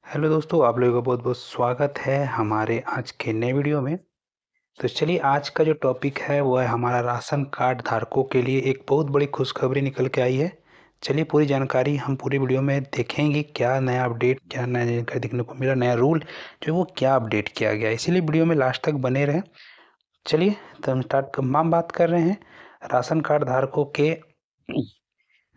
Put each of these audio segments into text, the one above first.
Hello दोस्तों, आप लोगों का बहुत बहुत स्वागत है हमारे आज के नए वीडियो में। तो चलिए, आज का जो टॉपिक है वो है हमारा राशन कार्ड धारकों के लिए एक बहुत बड़ी खुशखबरी निकल के आई है। चलिए, पूरी जानकारी हम पूरी वीडियो में देखेंगे। क्या नया अपडेट, क्या नया जानकारी देखने को मिला, नया रूल जो वो क्या अपडेट किया गया, इसीलिए वीडियो में लास्ट तक बने रहें। चलिए, तो हम बात कर रहे हैं राशन कार्ड धारकों के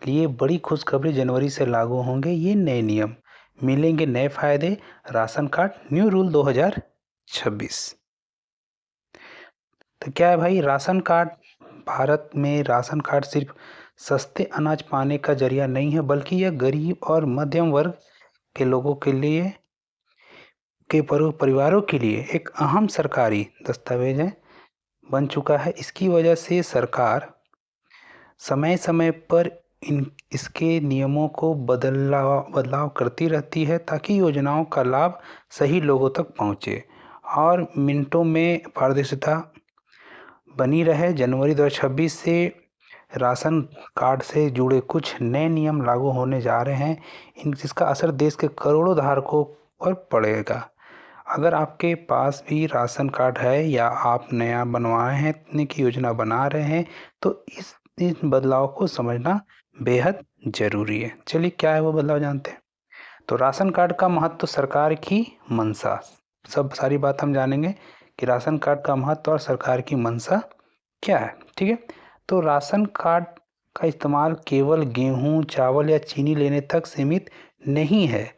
लिए बड़ी खुशखबरी। जनवरी से लागू होंगे ये नए नियम, मिलेंगे नए फायदे। Ration card new rule 2026। तो क्या है भाई, राशन कार्ड। भारत में राशन कार्ड सिर्फ सस्ते अनाज पाने का जरिया नहीं है, बल्कि यह गरीब और मध्यम वर्ग के लोगों के लिए परिवारों के लिए एक अहम सरकारी दस्तावेज है, बन चुका है। इसकी वजह से सरकार समय समय पर इसके नियमों को बदलाव करती रहती है, ताकि योजनाओं का लाभ सही लोगों तक पहुंचे और मिनटों में पारदर्शिता बनी रहे। जनवरी 2026 से राशन कार्ड से जुड़े कुछ नए नियम लागू होने जा रहे हैं, जिसका असर देश के करोड़ों धारकों पर पड़ेगा। अगर आपके पास भी राशन कार्ड है या आप नया बनवाए हैं की योजना बना रहे हैं, तो इस बदलाव को समझना बेहद जरूरी है। चलिए, क्या है वो बदलाव जानते हैं। तो राशन कार्ड का महत्व, सरकार की मंशा, सब सारी बात हम जानेंगे कि राशन कार्ड का महत्व और सरकार की मंशा क्या है। ठीक है। तो राशन कार्ड का इस्तेमाल केवल गेहूं, चावल या चीनी लेने तक सीमित नहीं है।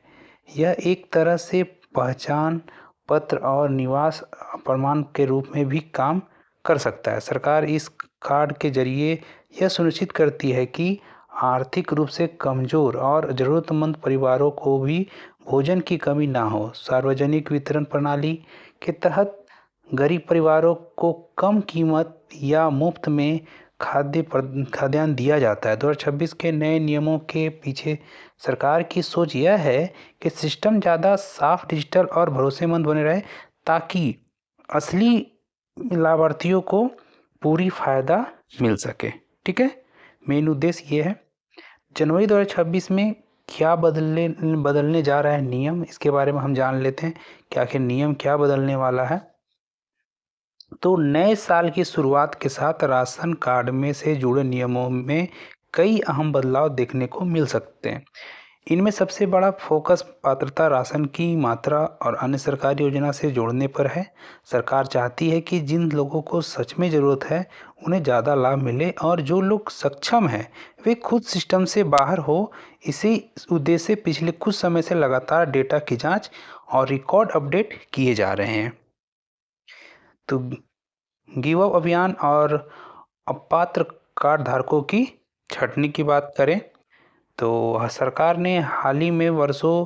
यह एक तरह से पहचान पत्र और निवास प्रमाण के रूप में भी काम कर सकता है। सरकार इस कार्ड के जरिए यह सुनिश्चित करती है कि आर्थिक रूप से कमजोर और जरूरतमंद परिवारों को भी भोजन की कमी ना हो। सार्वजनिक वितरण प्रणाली के तहत गरीब परिवारों को कम कीमत या मुफ्त में खाद्यान्न दिया जाता है। 2026 के नए नियमों के पीछे सरकार की सोच यह है कि सिस्टम ज़्यादा साफ, डिजिटल और भरोसेमंद बने रहे, ताकि असली लाभार्थियों को पूरी फायदा मिल सके। ठीक है, मेन उद्देश्य ये है। जनवरी 2026 में क्या बदलने जा रहा है नियम, इसके बारे में हम जान लेते हैं कि आखिर नियम क्या बदलने वाला है। तो नए साल की शुरुआत के साथ राशन कार्ड में से जुड़े नियमों में कई अहम बदलाव देखने को मिल सकते हैं। इनमें सबसे बड़ा फोकस पात्रता, राशन की मात्रा और अन्य सरकारी योजना से जोड़ने पर है। सरकार चाहती है कि जिन लोगों को सच में ज़रूरत है उन्हें ज़्यादा लाभ मिले, और जो लोग सक्षम हैं वे खुद सिस्टम से बाहर हो। इसी उद्देश्य से पिछले कुछ समय से लगातार डेटा की जांच और रिकॉर्ड अपडेट किए जा रहे हैं। तो गिव अप अभियान और अपात्र कार्ड धारकों की छटनी की बात करें, तो सरकार ने हाल ही में वर्षों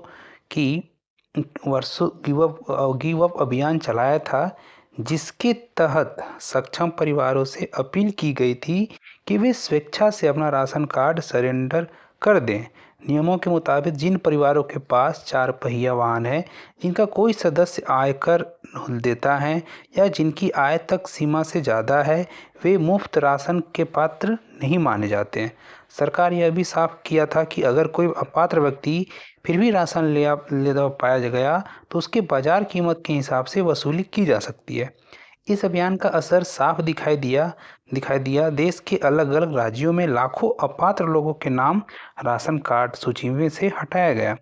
गिव अप अभियान चलाया था, जिसके तहत सक्षम परिवारों से अपील की गई थी कि वे स्वेच्छा से अपना राशन कार्ड सरेंडर कर दें। नियमों के मुताबिक जिन परिवारों के पास 4 पहिया वाहन है, जिनका कोई सदस्य आयकर देता है या जिनकी आय तक सीमा से ज़्यादा है, वे मुफ्त राशन के पात्र नहीं माने जाते हैं। सरकार यह भी साफ किया था कि अगर कोई अपात्र व्यक्ति फिर भी राशन लेता पाया गया, तो उसके बाजार कीमत के हिसाब से वसूली की जा सकती है। इस अभियान का असर साफ दिखाई दिया। देश के अलग अलग राज्यों में लाखों अपात्र लोगों के नाम राशन कार्ड सूची में से हटाया गया।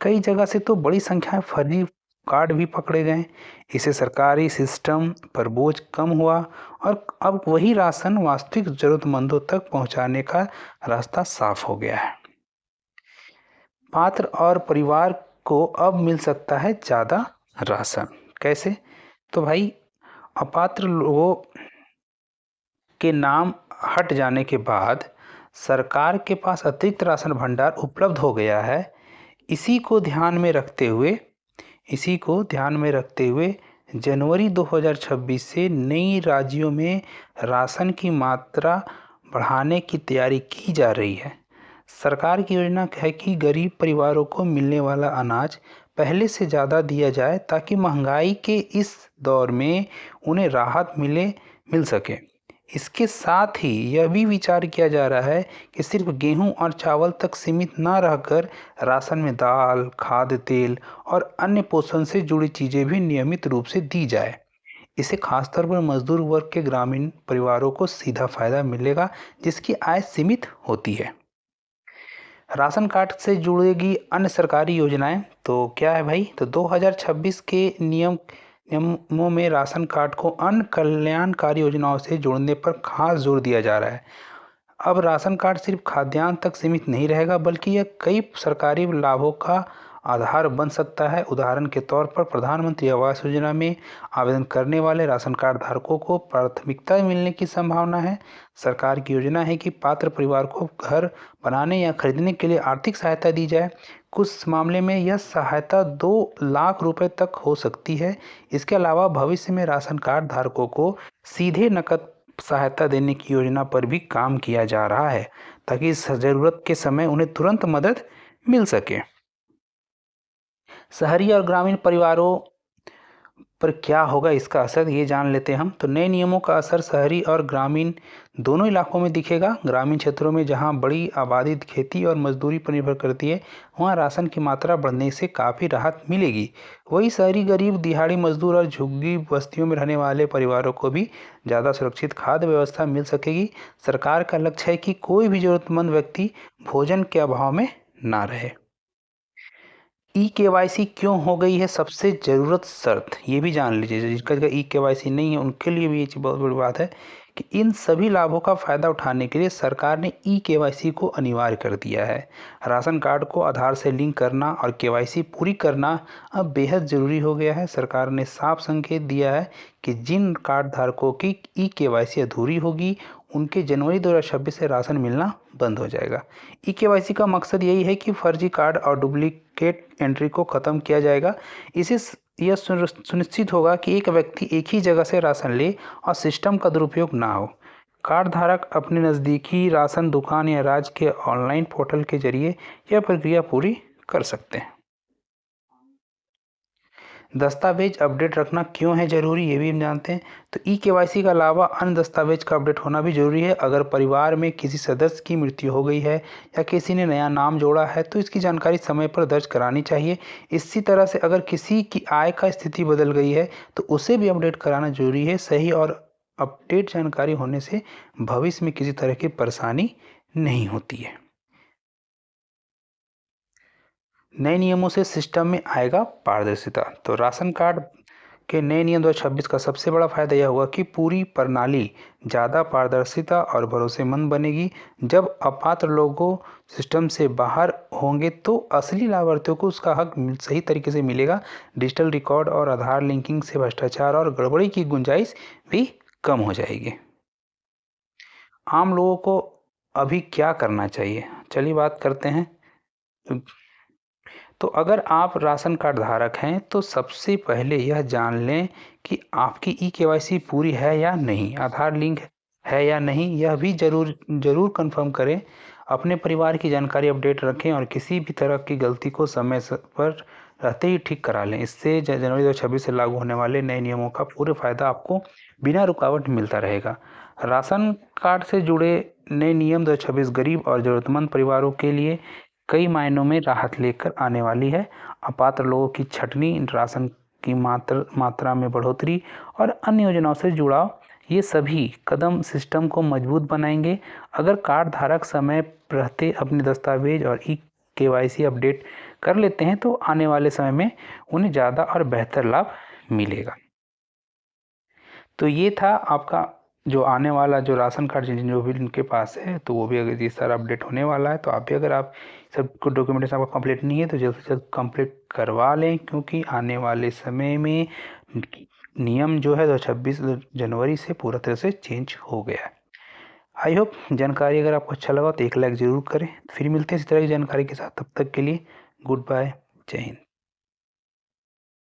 कई जगह से तो बड़ी संख्या में फर्जी कार्ड भी पकड़े गए। इससे सरकारी सिस्टम पर बोझ कम हुआ और अब वही राशन वास्तविक जरूरतमंदों तक पहुंचाने का रास्ता साफ हो गया है। पात्र और परिवार को अब मिल सकता है ज़्यादा राशन। कैसे? तो भाई, अपात्र लोगों के नाम हट जाने के बाद सरकार के पास अतिरिक्त राशन भंडार उपलब्ध हो गया है। इसी को ध्यान में रखते हुए जनवरी 2026 से नई राज्यों में राशन की मात्रा बढ़ाने की तैयारी की जा रही है। सरकार की योजना है कि गरीब परिवारों को मिलने वाला अनाज पहले से ज़्यादा दिया जाए, ताकि महंगाई के इस दौर में उन्हें राहत मिल सके। इसके साथ ही यह भी विचार किया जा रहा है कि सिर्फ गेहूं और चावल तक सीमित न रहकर राशन में दाल, खाद्य तेल और अन्य पोषण से जुड़ी चीजें भी नियमित रूप से दी जाए। इससे खासतौर पर मजदूर वर्ग के ग्रामीण परिवारों को सीधा फायदा मिलेगा, जिसकी आय सीमित होती है। राशन कार्ड से जुड़ेगी अन्य सरकारी योजनाएं तो क्या है भाई, तो 2026 के नियमों में राशन कार्ड को अन्य कल्याणकारी योजनाओं से जोड़ने पर खास जोर दिया जा रहा है। अब राशन कार्ड सिर्फ खाद्यान्न तक सीमित नहीं रहेगा, बल्कि यह कई सरकारी लाभों का आधार बन सकता है। उदाहरण के तौर पर प्रधानमंत्री आवास योजना में आवेदन करने वाले राशन कार्ड धारकों को प्राथमिकता मिलने की संभावना है। सरकार की योजना है कि पात्र परिवार को घर बनाने या खरीदने के लिए आर्थिक सहायता दी जाए। कुछ मामले में यह सहायता 2 लाख रुपए तक हो सकती है। इसके अलावा भविष्य में राशन कार्ड धारकों को सीधे नकद सहायता देने की योजना पर भी काम किया जा रहा है, ताकि ज़रूरत के समय उन्हें तुरंत मदद मिल सके। शहरी और ग्रामीण परिवारों पर क्या होगा इसका असर, ये जान लेते हैं हम। तो नए नियमों का असर शहरी और ग्रामीण दोनों इलाकों में दिखेगा। ग्रामीण क्षेत्रों में जहां बड़ी आबादी खेती और मजदूरी पर निर्भर करती है, वहां राशन की मात्रा बढ़ने से काफ़ी राहत मिलेगी। वहीं शहरी गरीब दिहाड़ी मजदूर और झुग्गी बस्तियों में रहने वाले परिवारों को भी ज़्यादा सुरक्षित खाद्य व्यवस्था मिल सकेगी। सरकार का लक्ष्य है कि कोई भी ज़रूरतमंद व्यक्ति भोजन के अभाव में ना रहे। ई-केवाईसी क्यों हो गई है सबसे ज़रूरत शर्त, ये भी जान लीजिए। जिनका ई-केवाईसी नहीं है उनके लिए भी ये चीज़ बहुत बड़ी बात है कि इन सभी लाभों का फ़ायदा उठाने के लिए सरकार ने ई-केवाईसी को अनिवार्य कर दिया है। राशन कार्ड को आधार से लिंक करना और केवाईसी पूरी करना अब बेहद ज़रूरी हो गया है। सरकार ने साफ संकेत दिया है कि जिन कार्ड धारकों की ई-केवाईसी अधूरी होगी, उनके जनवरी 2026 से राशन मिलना बंद हो जाएगा। ई-केवाईसी का मकसद यही है कि फर्जी कार्ड और डुप्लीकेट एंट्री को ख़त्म किया जाएगा। इससे यह सुनिश्चित होगा कि एक व्यक्ति एक ही जगह से राशन ले और सिस्टम का दुरुपयोग ना हो। कार्ड धारक अपने नज़दीकी राशन दुकान या राज्य के ऑनलाइन पोर्टल के जरिए यह प्रक्रिया पूरी कर सकते हैं। दस्तावेज अपडेट रखना क्यों है ज़रूरी, ये भी हम जानते हैं। तो ई-केवाईसी के अलावा अन्य दस्तावेज का अपडेट होना भी ज़रूरी है। अगर परिवार में किसी सदस्य की मृत्यु हो गई है या किसी ने नया नाम जोड़ा है, तो इसकी जानकारी समय पर दर्ज करानी चाहिए। इसी तरह से अगर किसी की आय का स्थिति बदल गई है, तो उसे भी अपडेट कराना ज़रूरी है। सही और अपडेट जानकारी होने से भविष्य में किसी तरह की परेशानी नहीं होती है। नए नियमों से सिस्टम में आएगा पारदर्शिता। तो राशन कार्ड के नए नियम 2026 का सबसे बड़ा फायदा यह होगा कि पूरी प्रणाली ज़्यादा पारदर्शिता और भरोसेमंद बनेगी। जब अपात्र लोगों सिस्टम से बाहर होंगे, तो असली लाभार्थियों को उसका हक सही तरीके से मिलेगा। डिजिटल रिकॉर्ड और आधार लिंकिंग से भ्रष्टाचार और गड़बड़ी की गुंजाइश भी कम हो जाएगी। आम लोगों को अभी क्या करना चाहिए, चलिए बात करते हैं। तो अगर आप राशन कार्ड धारक हैं, तो सबसे पहले यह जान लें कि आपकी ई-केवाईसी पूरी है या नहीं, आधार लिंक है या नहीं, यह भी ज़रूर कंफर्म करें। अपने परिवार की जानकारी अपडेट रखें और किसी भी तरह की गलती को समय पर रहते ही ठीक करा लें। इससे जनवरी 2026 से लागू होने वाले नए नियमों का पूरे फायदा आपको बिना रुकावट मिलता रहेगा। राशन कार्ड से जुड़े नए नियम 2026 गरीब और ज़रूरतमंद परिवारों के लिए कई मायनों में राहत लेकर आने वाली है। अपात्र लोगों की छंटनी, राशन की मात्रा में बढ़ोतरी और अन्य योजनाओं से जुड़ाव, ये सभी कदम सिस्टम को मजबूत बनाएंगे। अगर कार्ड धारक समय रहते अपने दस्तावेज और ई-केवाईसी अपडेट कर लेते हैं, तो आने वाले समय में उन्हें ज़्यादा और बेहतर लाभ मिलेगा। तो ये था आपका जो आने वाला जो राशन कार्ड जो भी इनके पास है, तो वो भी अगर ये सारा अपडेट होने वाला है, तो आप भी अगर आप सब डॉक्यूमेंटेशन आपका कंप्लीट नहीं है, तो जल्द से जल्द कंप्लीट करवा लें, क्योंकि आने वाले समय में नियम जो है 2026 जनवरी से पूरा तरह से चेंज हो गया है। आई होप जानकारी अगर आपको अच्छा लगा तो एक लाइक ज़रूर करें। फिर मिलते हैं इस तरह की जानकारी के साथ, तब तक के लिए गुड बाय, जय हिंद।